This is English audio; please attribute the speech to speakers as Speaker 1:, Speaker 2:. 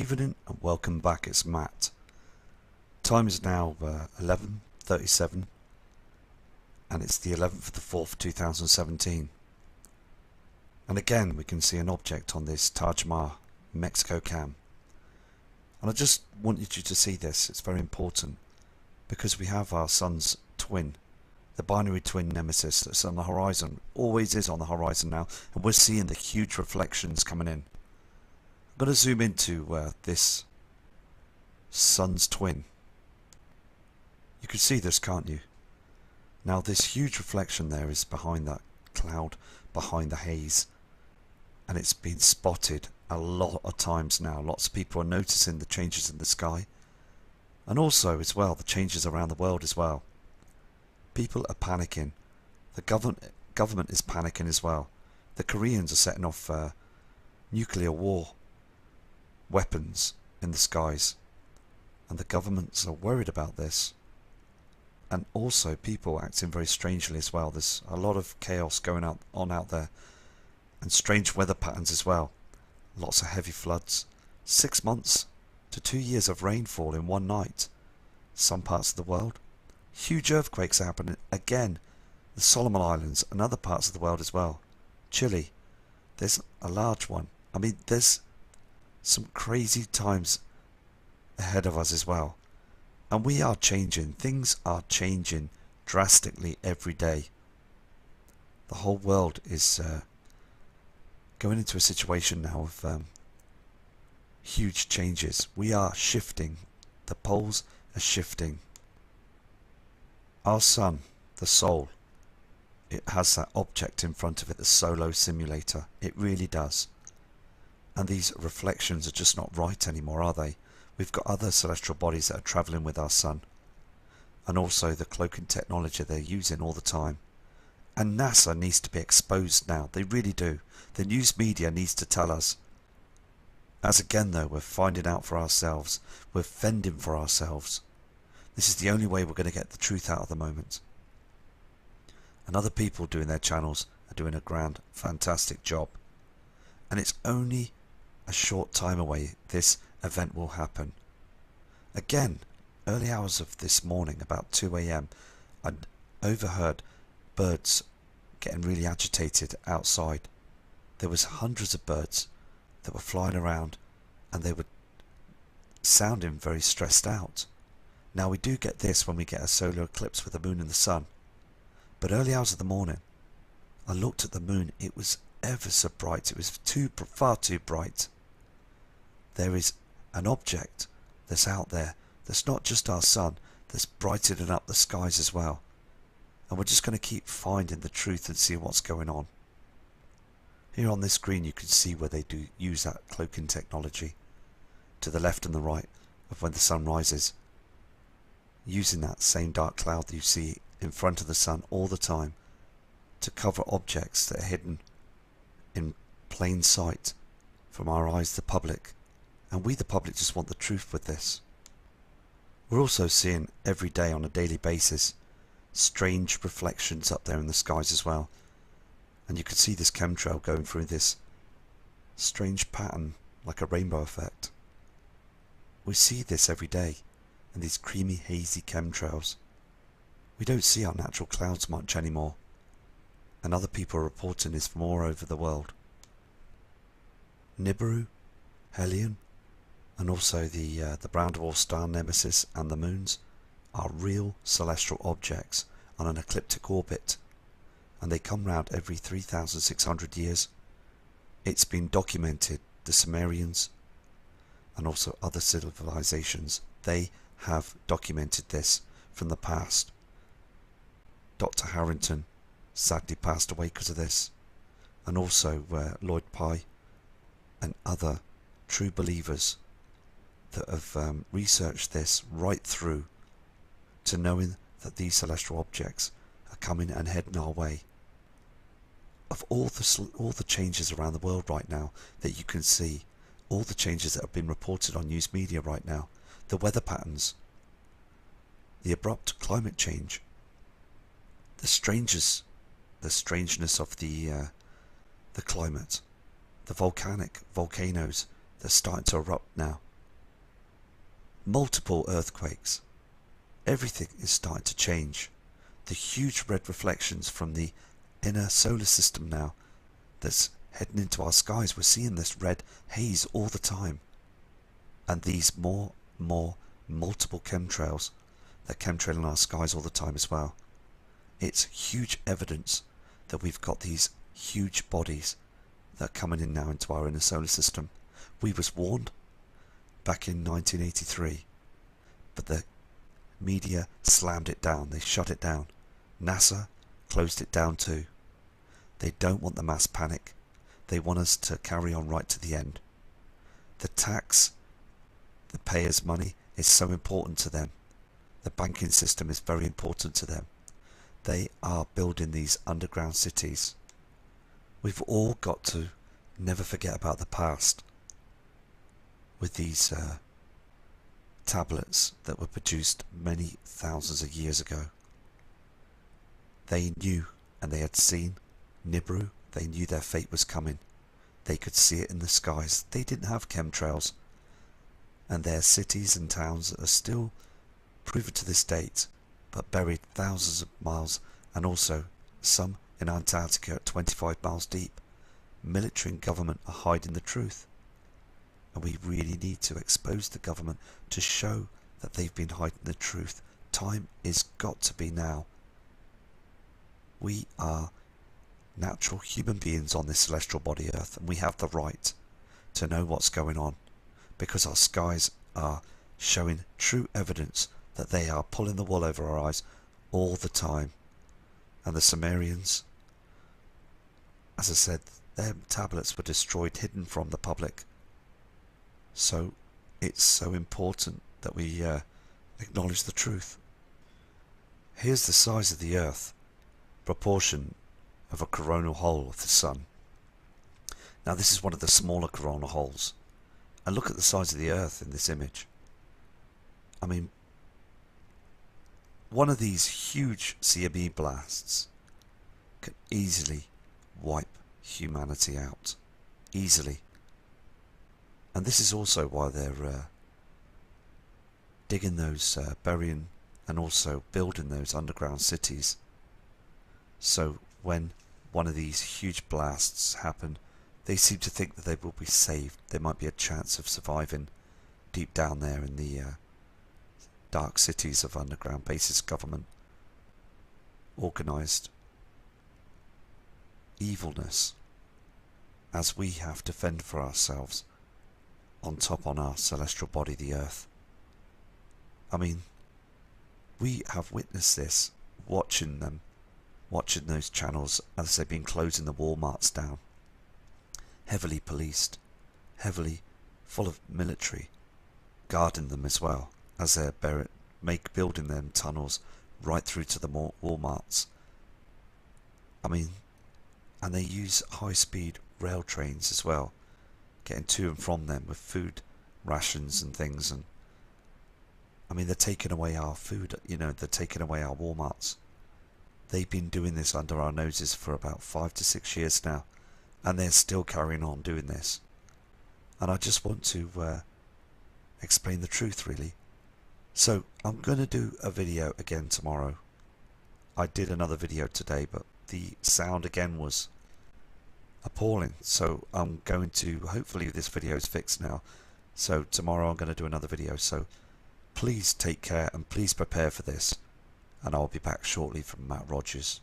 Speaker 1: evening and welcome back, it's Matt. Time is now 11:37 and it's the 11th of the 4th 2017. And again we can see an object on this Taj Mahal Mexico cam. And I just wanted you to see this, it's very important, because we have our sun's twin, the binary twin nemesis that's on the horizon, always is on the horizon now, and we're seeing the huge reflections coming in. I'm going to zoom into this sun's twin. You can see this, can't you? Now this huge reflection there is behind that cloud, behind the haze, and it's been spotted a lot of times now. Lots of people are noticing the changes in the sky, and also as well the changes around the world as well. People are panicking. The government is panicking as well. The Koreans are setting off nuclear war weapons in the skies, and the governments are worried about this. And also people acting very strangely as well. There's a lot of chaos going on out there, and strange weather patterns as well. Lots of heavy floods, 6 months to 2 years of rainfall in one night. Some parts of the world, huge earthquakes are happening again. The Solomon Islands and other parts of the world as well. Chile, there's a large one. I mean, there's some crazy times ahead of us as well. And we are changing. Things are changing drastically every day. The whole world is going into a situation now of huge changes. We are shifting. The poles are shifting. Our sun, the soul, it has that object in front of it, the Solo Simulator. It really does. And these reflections are just not right anymore, are they? We've got other celestial bodies that are travelling with our sun. And also the cloaking technology they're using all the time. And NASA needs to be exposed now. They really do. The news media needs to tell us. As again though, we're finding out for ourselves. We're fending for ourselves. This is the only way we're going to get the truth out of the moment. And other people doing their channels are doing a grand, fantastic job. And it's only a short time away this event will happen. Again, early hours of this morning, about 2 AM, I overheard birds getting really agitated outside. There was hundreds of birds that were flying around and they were sounding very stressed out. Now we do get this when we get a solar eclipse with the moon and the sun. But early hours of the morning, I looked at the moon, it was ever so bright, it was far too bright. There is an object that's out there that's not just our sun, that's brightening up the skies as well. And we're just going to keep finding the truth and see what's going on. Here on this screen you can see where they do use that cloaking technology to the left and the right of when the sun rises, using that same dark cloud that you see in front of the sun all the time to cover objects that are hidden in plain sight from our eyes, the public. And we the public just want the truth with this. We're also seeing every day on a daily basis strange reflections up there in the skies as well. And you can see this chemtrail going through this strange pattern like a rainbow effect. We see this every day in these creamy hazy chemtrails. We don't see our natural clouds much anymore. And other people are reporting this from all over the world. Nibiru, Helion, and also the brown dwarf star nemesis and the moons are real celestial objects on an ecliptic orbit, and they come round every 3,600 years. It's been documented. The Sumerians and also other civilizations, they have documented this from the past. Dr. Harrington sadly passed away because of this, and also Lloyd Pye and other true believers that have researched this right through to knowing that these celestial objects are coming and heading our way. Of all the changes around the world right now that you can see, all the changes that have been reported on news media right now, the weather patterns, the abrupt climate change, the strangeness of the climate, the volcanoes, they're starting to erupt now multiple earthquakes. Everything is starting to change. The huge red reflections from the inner solar system now that's heading into our skies. We're seeing this red haze all the time. And these more multiple chemtrails that chemtrail in our skies all the time as well. It's huge evidence that we've got these huge bodies that are coming in now into our inner solar system. We was warned back in 1983, but the media slammed it down. They shut it down. NASA closed it down too. They don't want the mass panic. They want us to carry on right to the end. The tax, the payers' money is so important to them. The banking system is very important to them. They are building these underground cities. We've all got to never forget about the past with these tablets that were produced many thousands of years ago. They knew and they had seen Nibiru. They knew their fate was coming. They could see it in the skies. They didn't have chemtrails. And their cities and towns are still proven to this date, but buried thousands of miles, and also some in Antarctica at 25 miles deep. Military and government are hiding the truth. And we really need to expose the government to show that they've been hiding the truth. Time is got to be now. We are natural human beings on this celestial body Earth, and we have the right to know what's going on, because our skies are showing true evidence that they are pulling the wool over our eyes all the time. And the Sumerians, as I said, their tablets were destroyed, hidden from the public. So it's so important that we acknowledge the truth. Here's the size of the Earth, proportion of a coronal hole of the Sun. Now this is one of the smaller coronal holes. And look at the size of the Earth in this image. I mean, one of these huge CME blasts can easily wipe humanity out. Easily. And this is also why they're digging those, burying and also building those underground cities. So when one of these huge blasts happen, they seem to think that they will be saved. There might be a chance of surviving deep down there in the dark cities of underground bases government. Organised evilness, as we have to fend for ourselves on top on our celestial body, the Earth. I mean, we have witnessed this, watching those channels as they've been closing the Walmarts down. Heavily policed, heavily full of military, guarding them as well, as they're building them tunnels right through to the Walmarts. I mean, and they use high-speed rail trains as well, getting to and from them with food rations and things. And I mean, they're taking away our food, you know, they're taking away our Walmarts. They've been doing this under our noses for about 5 to 6 years now, and they're still carrying on doing this. And I just want to explain the truth, really. So I'm going to do a video again tomorrow. I did another video today, but the sound again was appalling. So I'm going to, hopefully this video is fixed now. So tomorrow I'm going to do another video. So please take care and please prepare for this. And I'll be back shortly from Matt Rogers.